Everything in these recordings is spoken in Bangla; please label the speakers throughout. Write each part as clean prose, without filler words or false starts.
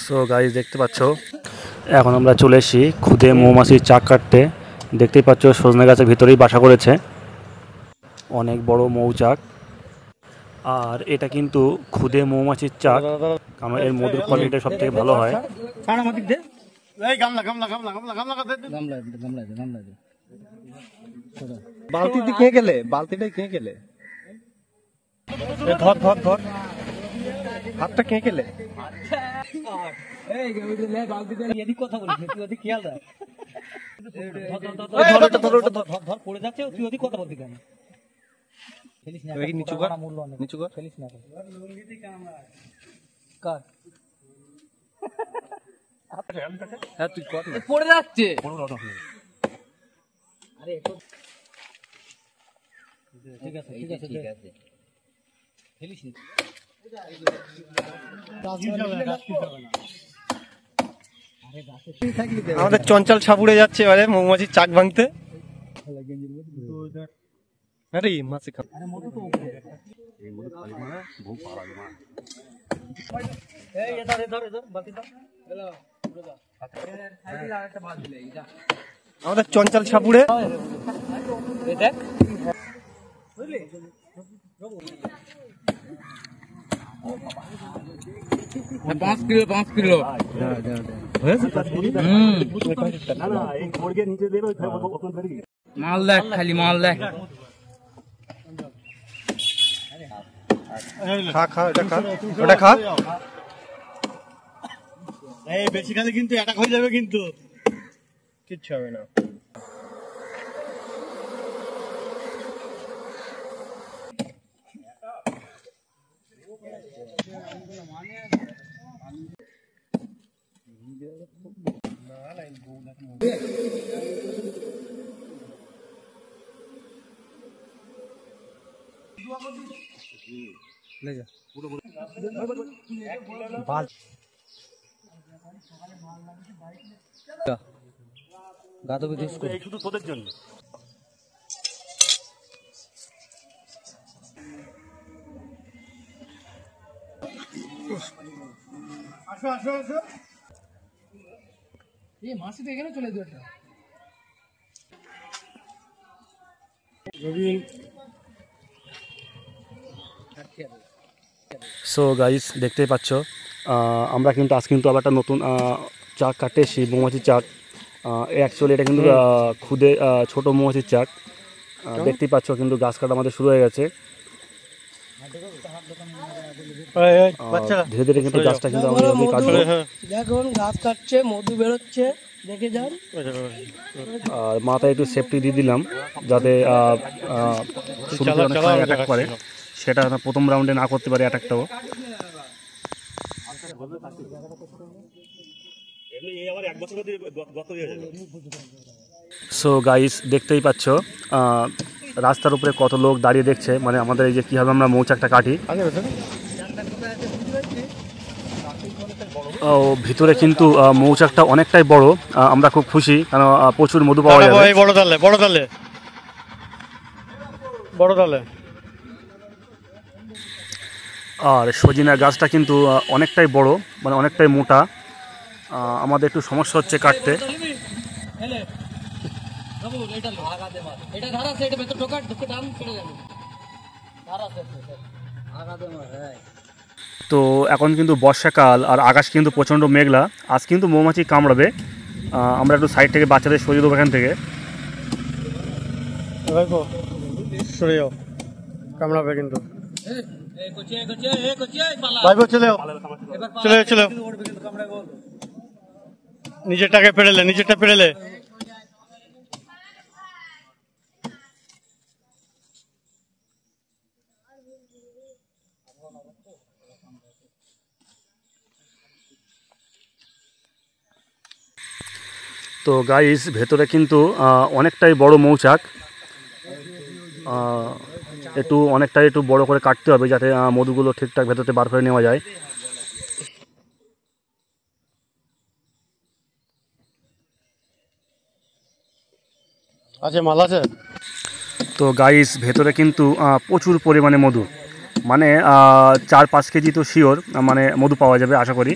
Speaker 1: সো গাইস দেখতে পাচ্ছ এখন আমরা চলে এসেছি খুদে মৌমাছির চাক কাটতে। দেখতেই পাচ্ছ সজনে গাছের ভিতরেই বাসা করেছে অনেক বড় মৌচাক। আর এটা কিন্তু খুদে মৌমাছির চাক, কারণ এর মধুর কোয়ালিটিটা সব থেকে ভালো হয়।
Speaker 2: বালতিতে কে গেলে? বালতিটাই কে গেলে? ধর ধর ধর হাতটা কে গেলে?
Speaker 3: পড়ে যাচ্ছে। ঠিক আছে ঠিক আছে ঠিক আছে, ফেলিস না।
Speaker 2: আমাদের চঞ্চল সাপুড়ে যাচ্ছে এবারে মৌমাছির চাক ভাঙতে। আরে মাছি খা। আমাদের চঞ্চল সাপুড়ে
Speaker 3: দেখ 5 কিলো 5 কিলো মাল দেখ, খালি মাল দেখ।
Speaker 2: খা খা এটা খা ওটা খা।
Speaker 4: এই বেশি খালি কিন্তু অ্যাটাক হয়ে যাবে, কিন্তু
Speaker 2: কিচ্ছু হবে না।
Speaker 1: শুধু তোদের জন্য।
Speaker 4: আসো আসো আসো।
Speaker 3: এই মাসি তো এখানে চলে যাবে।
Speaker 1: সো গাইস দেখতেই পাচ্ছ আমরা কিন্তু আজ কিন্তু আবার একটা নতুন চাক কাটতে এসেছি, মৌমাছির চাক। অ্যাকচুয়ালি এটা কিন্তু খুদে ছোট মৌমাছির চাক। দেখতেই পাচ্ছ কিন্তু গাছ কাটা আমাদের শুরু হয়ে গেছে। ধীরে ধীরে কিন্তু গাছটা কিন্তু আমরা কাটবো।
Speaker 5: দেখুন গাছ কাটছে, মধু বেরোচ্ছে, দেখে যান।
Speaker 1: আর মাথায় একটু সেফটি দিয়ে দিলাম যাতে শুরুতে অনেক সময় অ্যাটাক করে, সেটা প্রথম রাউন্ডে না করতে পারে অ্যাটাকটাও। সো গাইস দেখতেই পাচ্ছ রাস্তার উপরে কত লোক দাঁড়িয়ে দেখছে, মানে আমাদের এই যে কীভাবে আমরা মৌচাকটা কাটি। ভিতরে কিন্তু মৌচাকটা অনেকটাই বড়, আমরা খুব খুশি কারণ প্রচুর মধু পাওয়া যাবে।
Speaker 2: বড় তালে বড় তালে বড় তালে।
Speaker 1: আর সজিনা গাছটা কিন্তু অনেকটাই বড়, মানে অনেকটাই মোটা। আমাদের একটু সমস্যা হচ্ছে কাটতে। তো এখন কিন্তু বর্ষাকাল আর আকাশ কিন্তু প্রচণ্ড মেঘলা, আজ কিন্তু মৌমাছি কামড়াবে। আমরা একটু সাইড থেকে বাচ্চাদের সরিয়ে দেবো এখান থেকে।
Speaker 2: সরে যাও, কামড়াবে কিন্তু। নিজেরটাকে পেরেলে, নিজেরটা পেরেলে।
Speaker 1: তো গাইস ভেতরে কিন্তু অনেকটাই বড় মৌচাক, অনেকটাই একটু বড় করে কাটতে হবে যাতে মধুগুলো ঠিকঠাক ভেতরে বার করে নেওয়া যায়।
Speaker 2: আছে মাল আছে।
Speaker 1: তো গাইস ভেতরে কিন্তু প্রচুর পরিমাণে মধু, মানে 4-5 কেজি তো শিওর মানে মধু পাওয়া যাবে আশা করি।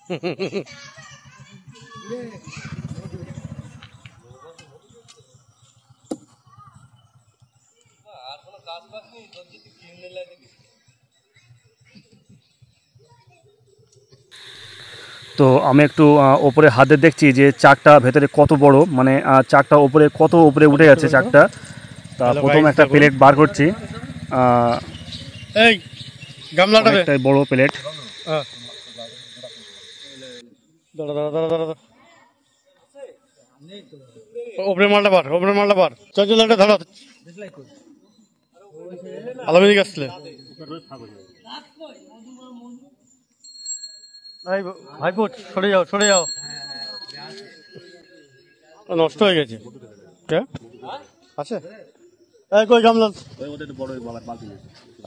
Speaker 1: তো আমি একটু ওপরে হাতে দেখছি যে চাকটা ভেতরে কত বড়, মানে চাকটা ওপরে কত উপরে উঠে যাচ্ছে চাকটা। তা
Speaker 2: Hello
Speaker 1: প্রথম
Speaker 2: guys,
Speaker 1: একটা
Speaker 2: দেখুন।
Speaker 1: প্লেট বার করছি,
Speaker 2: এই গামলাটা দে।
Speaker 1: একটা বড় প্লেট।
Speaker 2: দাঁড়া দাঁড়া দাঁড়া দাঁড়া দাঁড়া। ওপরে মালটা বার, ওপরে মালটা বার। চল চল এটা ধরো। আলামিনী আসলে এই ভাইপো সরে যাও, সরে যাও। নষ্ট হয়ে গেছে। কে আছে? এই কই গামলা?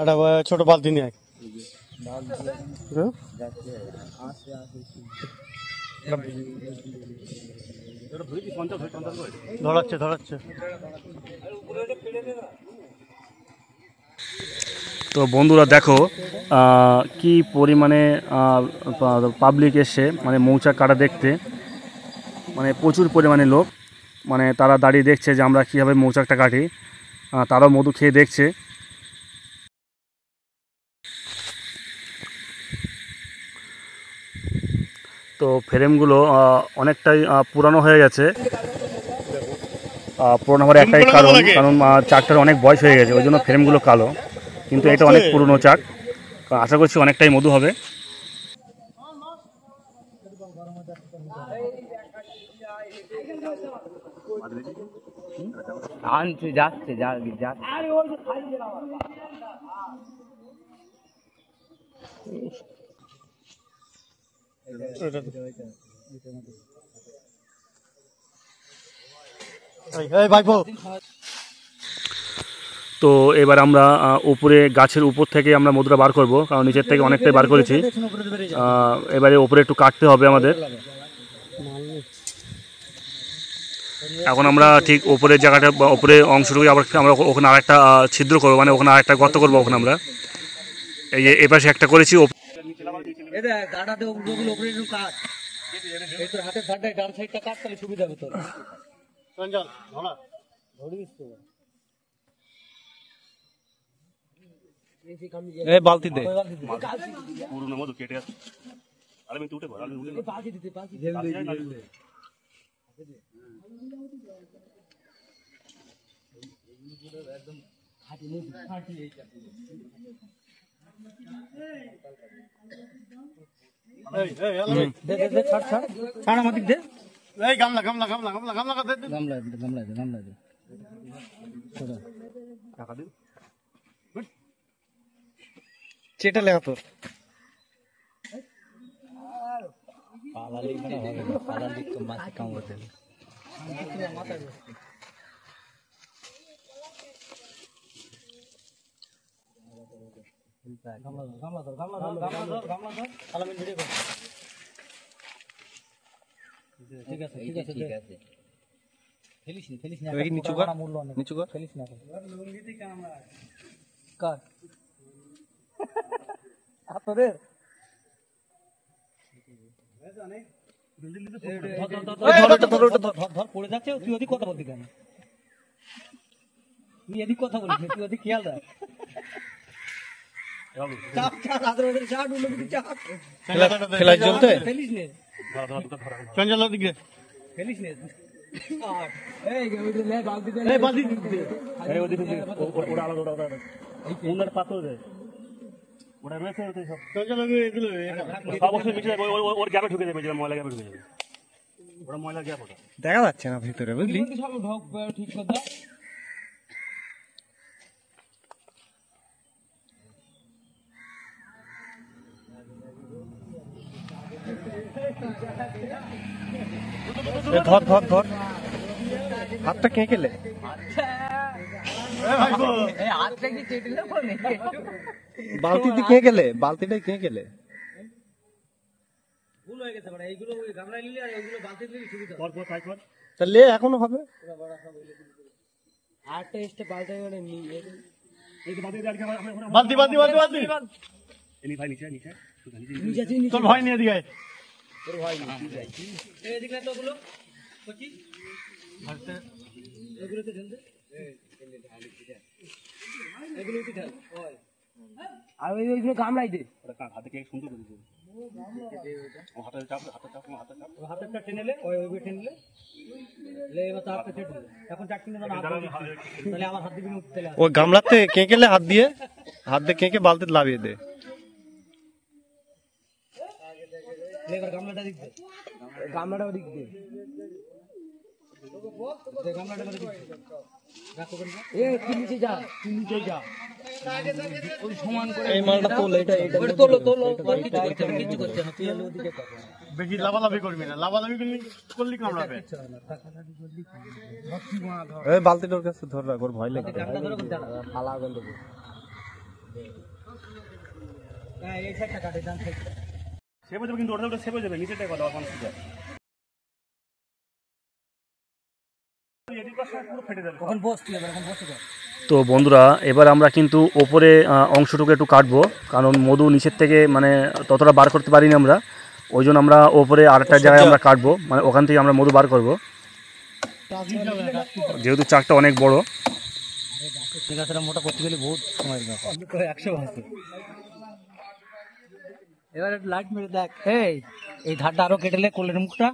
Speaker 2: একটা ছোট বালতি নিয়ে আয়। ধরাচ্ছে ধরাচ্ছে।
Speaker 1: তো বন্ধুরা দেখো কি পরিমাণে পাবলিক এসে মানে মৌচাক কাটা দেখতে, মানে প্রচুর পরিমাণে লোক, মানে তারা দাঁড়িয়ে দেখছে যে আমরা কীভাবে মৌচাকটা কাটি, তারাও মধু খেয়ে দেখছে। তো ফ্রেমগুলো অনেকটাই পুরানো হয়ে গেছে। পুরোনো হওয়ার একটাই কারণ, চাকটার অনেক বয়স হয়ে গেছে, ওই জন্য ফ্রেমগুলো কালো। কিন্তু এটা অনেক পুরনো চাক, আশা করছি অনেকটাই মধু হবে।
Speaker 3: যাচ্ছে
Speaker 1: তো এবার আমরা উপরে গাছের উপর থেকে আমরা মধুটা বার করব, কারণ নিচের থেকে অনেকটাই বার করেছি। এবারে উপরে একটু কাটতে হবে আমাদের। এখন আমরা ঠিক উপরের জায়গাটা বা উপরের অংশটুকু আবার আমরা ওখানে আরেকটা ছিদ্র করবো, মানে ওখানে আরেকটা গর্ত করবো ওখানে আমরা। এই যে এপাশে একটা করেছি।
Speaker 3: বালতি দে
Speaker 1: পুরনো মধু কেটে আছে। আরে তুই উঠে পড়, আমি উঠে
Speaker 3: ছাড় আমাদের দে।
Speaker 2: এই গামলা গামলা গামলা গামলা গামলা দে দে।
Speaker 3: গামলা দে
Speaker 2: টাকা দিন। চেটা লেখা তোর।
Speaker 3: পালালি মানে হবে না, পালালি তো মাছ কামড়ে দেবে। ঠিক আছে ঠিক আছে ঠিক আছে। ফেলিস না নিচু কর, নিচু কর, ফেলিস না। কার তোদের ধর পড়ে যাচ্ছে। তুই ওদিক কথা বলতি কেন? তুই এদিক কথা বলিস, তুই ওদিক খেয়াল রাখ।
Speaker 2: খেলায় চলতে
Speaker 3: ফেলিস নে,
Speaker 2: চঞ্চল দিকে
Speaker 3: ফেলিস নে।
Speaker 2: দেখা যাচ্ছে না ভিতরে, বুঝলি?
Speaker 3: ঠিক কথা।
Speaker 2: ধর ধর ধর, হাতটা কে কেলে? বালতিতে কে গেলে? বালতিটা কে গেলে?
Speaker 3: ভুল হয়ে গেছে, এইগুলো গামলায় নিলে আর এইগুলো বালতিতে নিলে সুবিধা।
Speaker 2: তাহলে এখনো হবে।
Speaker 3: আরেকটা এসে বালতি মানে নিয়ে
Speaker 2: বালতি বালতি বালতি বালতি
Speaker 3: নিচে
Speaker 2: তোর ভয় নিয়ে দিকে
Speaker 5: আর ওইগুলো গামলাই দে।
Speaker 1: হাতে কে সুন্দর করে দিবে হাতে চাপ
Speaker 3: হাতেরটা টেনেলে ওই টেনেলে এবার চাপটা ছেড়ে দিলে এখন চাক কিনে তাহলে আমার হাত দিবি উঠতে
Speaker 2: ওই গামলাতে কেঁকেলে হাত দিয়ে কেঁকে বালতিতে লাভিয়ে দে।
Speaker 3: এবার গামলাটা দিক দে,
Speaker 5: গামলাটাও দিক দে।
Speaker 3: গামলাটা দিক দে।
Speaker 5: এ তুই নিচে যা, তুই নিচে যা। ওই সমান করে
Speaker 2: এই মালটা তোল, এটা
Speaker 5: তোলো কিছু করছে না, তুই ওদিকে কর।
Speaker 4: বেশি লাভালাভি করবি না, লাভালাভি করলি কামড়াবে।
Speaker 2: এই বালতিটার কাছে ধর রাখ, ওর ভয় লাগে।
Speaker 5: ফালা গেল
Speaker 3: হ্যাঁ এই সাইডটা কাটে ডান সাইডটা
Speaker 1: সেভ হয়ে যাবে, কিন্তু ওটা সেভ হয়ে যাবে নিচেটাই কথা মানুষ
Speaker 3: কখন বসতে হবে, এখন বসে যাবে।
Speaker 1: তো বন্ধুরা এবার আমরা কিন্তু ওপরে অংশটুকু একটু কাটবো, কারণ মধু নিচের থেকে মানে ততটা বার করতে পারিনি আমরা, ওই জন্য আমরা ওপরে আরেকটা জায়গায় আমরা কাটবো, মানে ওখান থেকে আমরা মধু বার করব, যেহেতু চাকটা অনেক বড়।
Speaker 3: গাছটা মোটা করতে গেলে বহুত সময়ের ব্যাপার, 100 বছর। এবার একটু লাইট মেরে দেখ, এই ধারটা আরো কেটেলে কোলের মুখটা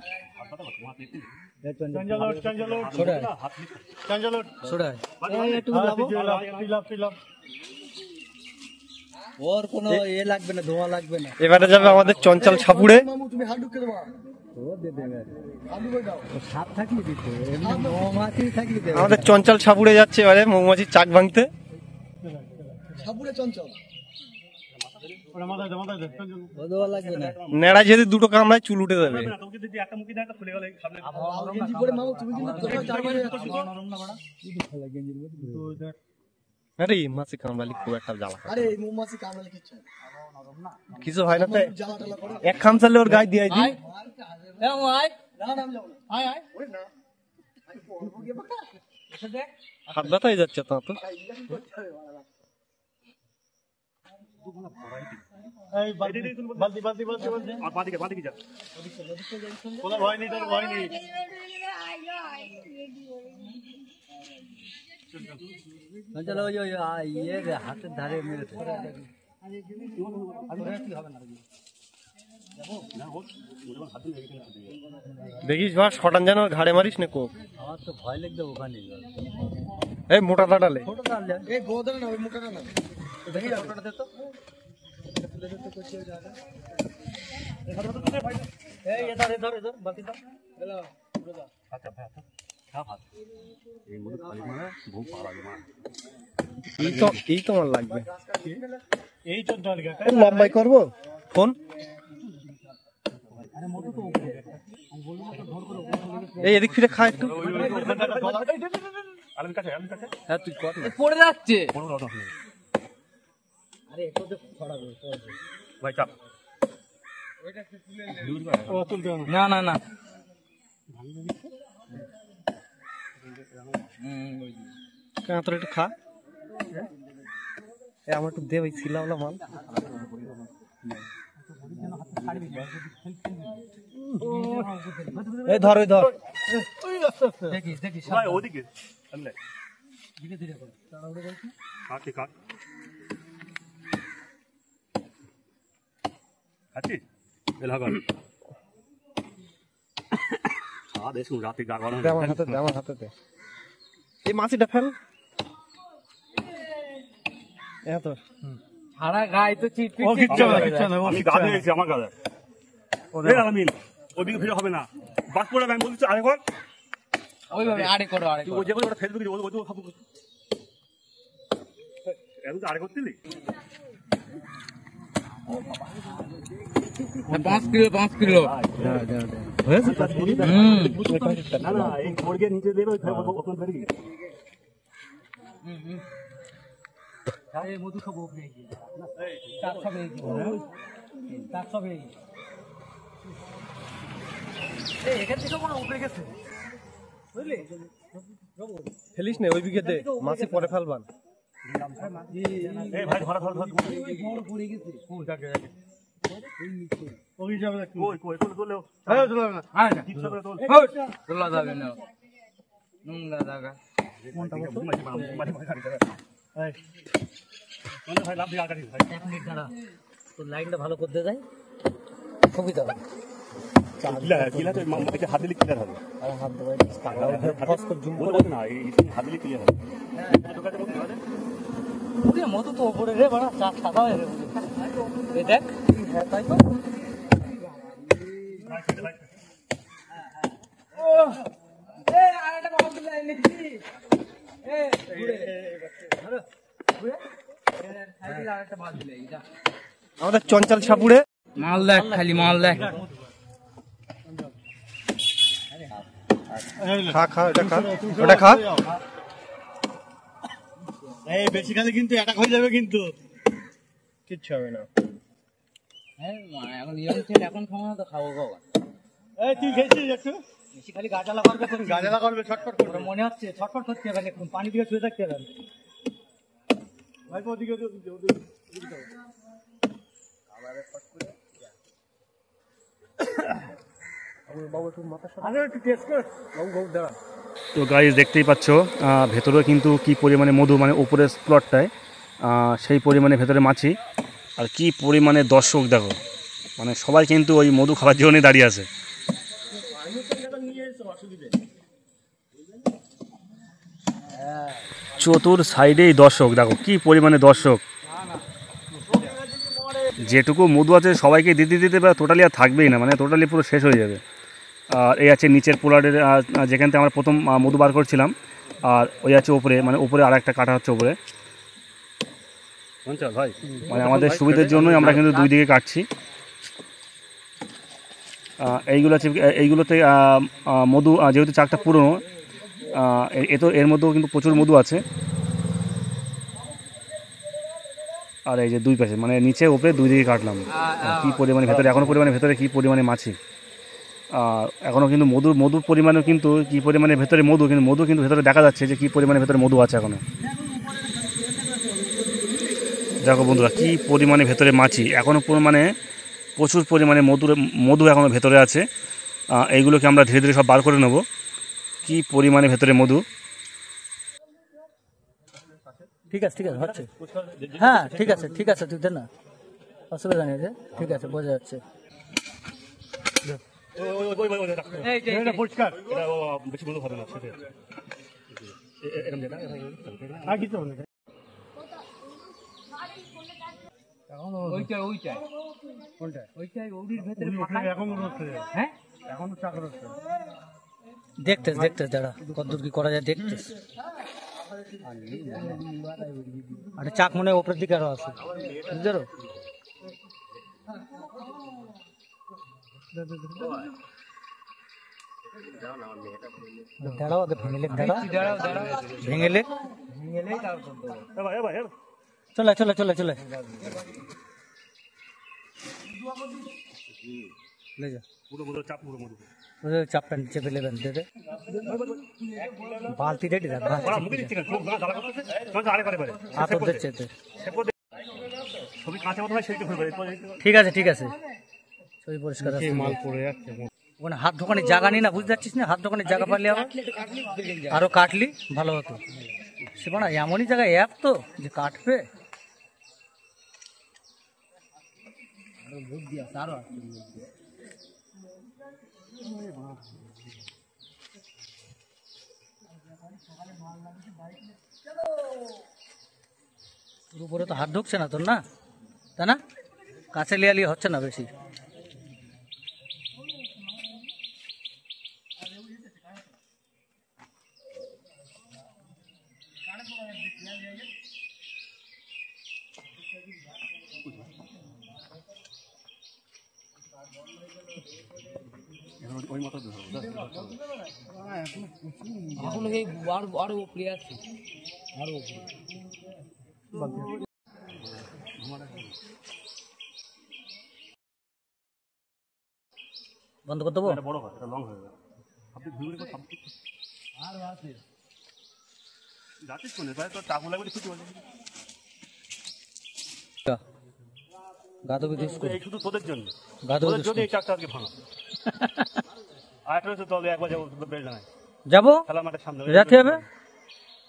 Speaker 3: ওর কোনো এ লাগবে না, ধোয়া লাগবে না।
Speaker 2: এবারে যাবে আমাদের চঞ্চল ছাপুড়ে। আমাদের চঞ্চল ছাপুড়ে যাচ্ছে এবারে মৌমাছির চাক ভাঙতে। নেড়া যদি দুটো কামড়ায় চুল উঠে যাবে। আরে মাছি কামড়ালি খুব একটা জ্বালা, কিছু হয় না, এক খামচালে ওর গায়ে দিয়ে দিই। হাত ব্যথা হয়ে যাচ্ছে তো।
Speaker 3: হাতের ধারে মেরে
Speaker 2: দেখিস ভাই শটান যেন ঘাড়ে মারিস না কোপ।
Speaker 3: আমার তো ভয় লাগবে ওখানে।
Speaker 2: এই মোটা দাঁড়ালে এই তো আমার লাগবে। লম্বাই করবো ফোন, এই এদিক ফিরে খা একটু।
Speaker 3: হ্যাঁ তুই কর না,
Speaker 5: পড়ে যাচ্ছে। না না না
Speaker 2: কেন তোর একটু খা, আমার একটু দে ওই ছিলাওলা মাল। এই ধর ওই ধর,
Speaker 3: দেখিস দেখিস
Speaker 1: ওদিকে
Speaker 3: ধীরে ধীরে করে
Speaker 2: আমার হাতে দে, আমার হাতে দে। এই মাছিটা ফেল। এত
Speaker 5: সারা গায়ে তো চিটপিট
Speaker 1: আমার কাছে ওদিকে ফিরে হবে না, বাস পড়ে আমি বলছি আরেকবার
Speaker 5: ওইভাবে আরে করো আরে করো।
Speaker 1: যে ওটা ফেসবুকে খাবো আরে করতেলি
Speaker 5: 5 কিলো
Speaker 1: না না এই খড়গে নিচে দেবে ওখানে ফেলে গিয়ে
Speaker 3: এই মধু সব উপরে গিয়ে চাক সব এই চাক সব এই এখান থেকে মনে উপরে গেছে বুঝলি।
Speaker 2: ফেলিস না ওই দিকে দে, মাছি পরে ফেলবান।
Speaker 1: এই ভাই ধরা
Speaker 3: পড়ে গেছে
Speaker 4: ওই যাবে কই কই কোলে তোলেও হ্যাঁ তোলে না ঠিকঠাক করে তোল
Speaker 5: তোলা যাবে না নোংরা জায়গা
Speaker 3: কোনটা বলতো
Speaker 4: এই মানে ভাই লাভ দিয়ে আগাড়ি ভাই
Speaker 3: 1 মিনিট দাঁড়া তোর লাইনটা ভালো করতে যাই সুবিধা হবে
Speaker 4: কিলা তো মামাকে হাতে লিখতে হবে
Speaker 3: আর হাত দেওয়াই ফস করে জুম করে
Speaker 4: না এই হাতে লিখতে হবে
Speaker 3: ওরে মধু তো উপরে রে বড় চা সাদা হয়ে রে এই দেখ হ্যাঁ তাই তো
Speaker 2: আমাদের চঞ্চল সাপুড়ে
Speaker 5: মাল দেখ খালি মাল দেখ
Speaker 2: খা খা এটা খা ওটা খা
Speaker 4: এই বেশি খালি কিন্তু অ্যাটাক হয়ে যাবে কিন্তু
Speaker 2: কিচ্ছু হবে না
Speaker 5: হ্যাঁ এখন ইয়ং ছেলে এখন খাওয়া তো খাবো বাবা
Speaker 4: এই তুই খেয়েছিস একটু
Speaker 3: বেশি খালি গাজালা করবে তো
Speaker 4: গাজলা করবে ছটফট করবে
Speaker 3: মনে হচ্ছে ছটফট করতে হবে এখন পানি দিয়ে শুয়ে থাকতে হবে
Speaker 4: ভাই ওদিকে
Speaker 1: তো গাইজ দেখতেই পাচ্ছ ভেতরে কিন্তু কি পরিমাণে মধু, মানে উপরের প্লটটায় সেই পরিমাণে ভেতরে মাছি, আর কি পরিমাণে দর্শক দেখো, মানে সবাই কিন্তু ওই মধু খাওয়ার জন্যই দাঁড়িয়ে আছে। চতুর সাইডেই দর্শক দেখো, কি পরিমাণে দর্শক। যেটুকু মধু আছে সবাইকে দিতে দিতে টোটালি আর থাকবেই না, মানে টোটালি পুরো শেষ হয়ে যাবে। আর এই আছে নিচের পোলারের যেখান থেকে আমরা প্রথম মধু বার করছিলাম, আর ওই আছে উপরে, মানে উপরে আর একটা কাটা হচ্ছে উপরে।
Speaker 4: ভাই
Speaker 1: মানে আমাদের সুবিধার জন্যই আমরা কিন্তু দুই দিকে কাটছি। এইগুলোতে মধু, যেহেতু চাকটা পুরনো, এর মধ্যেও কিন্তু প্রচুর মধু আছে। আর এই যে দুই পাশে, মানে নিচে উপরে দুই দিকে কাটলাম, কী পরিমাণে ভেতরে, এখনও পরিমাণে ভেতরে কী পরিমাণে মাছি। এখনও কিন্তু মধুর পরিমাণেও কিন্তু কী পরিমাণে ভেতরে মধু কিন্তু ভেতরে দেখা যাচ্ছে যে কী পরিমাণে ভেতরে মধু আছে এখনও। দেখো বন্ধুরা, কী পরিমাণে ভেতরে মাছি, এখনও মানে প্রচুর পরিমাণে মধু এখনও ভেতরে আছে। এইগুলোকে আমরা ধীরে ধীরে সব বার করে নেব। কী পরিমাণে ভেতরে মধু।
Speaker 3: ঠিক আছে হচ্ছে, হ্যাঁ ঠিক আছে তুই দে না, অসুবিধা নেই, ঠিক আছে বোঝা যাচ্ছে।
Speaker 4: পরিষ্কার
Speaker 1: বেশি মধু হবে না,
Speaker 4: আর কিছু হবে না।
Speaker 3: হ্যাঁ দেখতে দাঁড়া কতদূর কি করা যায় দেখতে। আরে চাক মনে হয় ওপরের দিকে আরো আছে, বুঝতে পারো? দাঁড়াও আগে ভেঙে ভেঙে চলে চাপটা নিচে ফেলে বেঁধে দে, বালতি রেডি রাখ, ঠিক আছে ছবি পরিষ্কার আছে। ওখানে হাত ঢোকানোর জায়গা নেই না, বুঝতে পারছিস না? হাত ঢোকানোর জায়গা পারলে আরো কাটলি ভালো হতো। সে না এমনই জায়গায় অ্যাপ তো যে কাটবে। উপরে তো হাত ঢুকছে না তোর, না তাই না? কাছে লিয়ালি হচ্ছে না বেশি।
Speaker 5: এখন এই আরো উপরে আছে, আরো উপরে
Speaker 3: বন্ধ করে দেবো।
Speaker 1: বড় হয়, এটা লং হয়ে যাবে। আপনি ঘুরে ঘুরে
Speaker 5: আর আছে
Speaker 1: যাচ্ছিস কোনে? তো চাকু লাগবে কিছু বলছে।
Speaker 3: গাদবে দিস
Speaker 4: এই শুধু তোদের জন্য,
Speaker 3: গাদবে
Speaker 4: তোদের জন্য এই চাকটা আজকে ভাঙা। আর একটা হচ্ছে তবে একবার যাবো বেশ জানাই
Speaker 3: যাবো
Speaker 4: খেলার মাঠের সামনে
Speaker 3: যেতে হবে।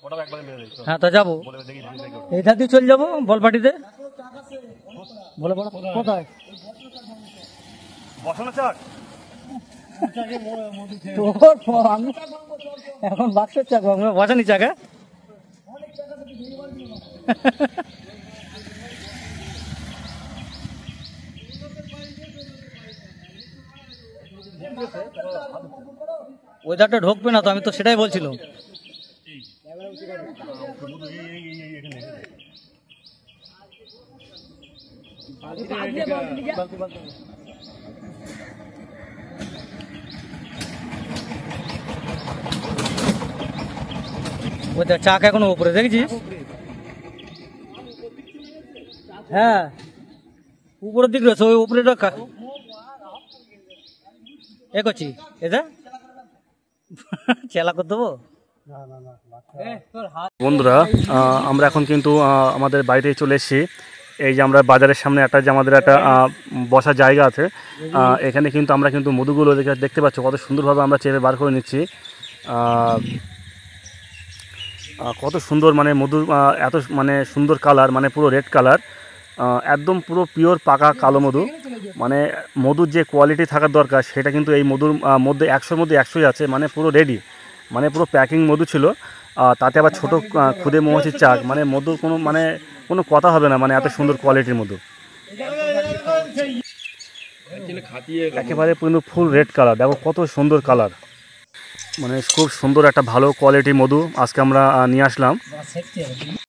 Speaker 4: ওটাও একবারে মেরে দিই
Speaker 3: হ্যাঁ তা যাবো,
Speaker 4: বলে দেখি ভাঙতে কি
Speaker 3: এই ধার দিয়ে চলে যাবো বল পার্টিতে। বলে বলো কোথায়
Speaker 4: বসানো চাক
Speaker 3: তোর আমি এখন বাক্সের চাক বসানি চাকা। ওই ধারটা ঢুকবে না তো, আমি তো সেটাই বলছিলাম। ওই দেখ চাক এখনো উপরে দেখেছিস? হ্যাঁ উপরের দিক রয়েছে, ওই উপরে এ করছি এটা চেলা করে দেবো।
Speaker 1: বন্ধুরা আমরা এখন কিন্তু আমাদের বাড়িতে চলে এসেছি। এই যে আমরা বাজারের সামনে একটা যে আমাদের একটা বসার জায়গা আছে, এখানে কিন্তু আমরা কিন্তু মধুগুলো দেখতে পাচ্ছি কত সুন্দরভাবে আমরা চেপে বার করে নিচ্ছি। কত সুন্দর মানে মধু, এত মানে সুন্দর কালার, মানে পুরো রেড কালার, একদম পুরো পিওর পাকা কালো মধু। মানে মধুর যে কোয়ালিটি থাকার দরকার সেটা কিন্তু এই মধুর মধ্যে 100-র মধ্যে 100ই আছে, মানে পুরো রেডি, মানে পুরো প্যাকিং মধু ছিল। তাতে আবার ছোটো খুদে মৌমাছির চাক, মানে মধুর কোনো কথা হবে না, মানে এত সুন্দর কোয়ালিটির মধু। একেবারে কিন্তু ফুল রেড কালার, দেখো কত সুন্দর কালার, মানে খুব সুন্দর একটা ভালো কোয়ালিটির মধু আজকে আমরা নিয়ে আসলাম।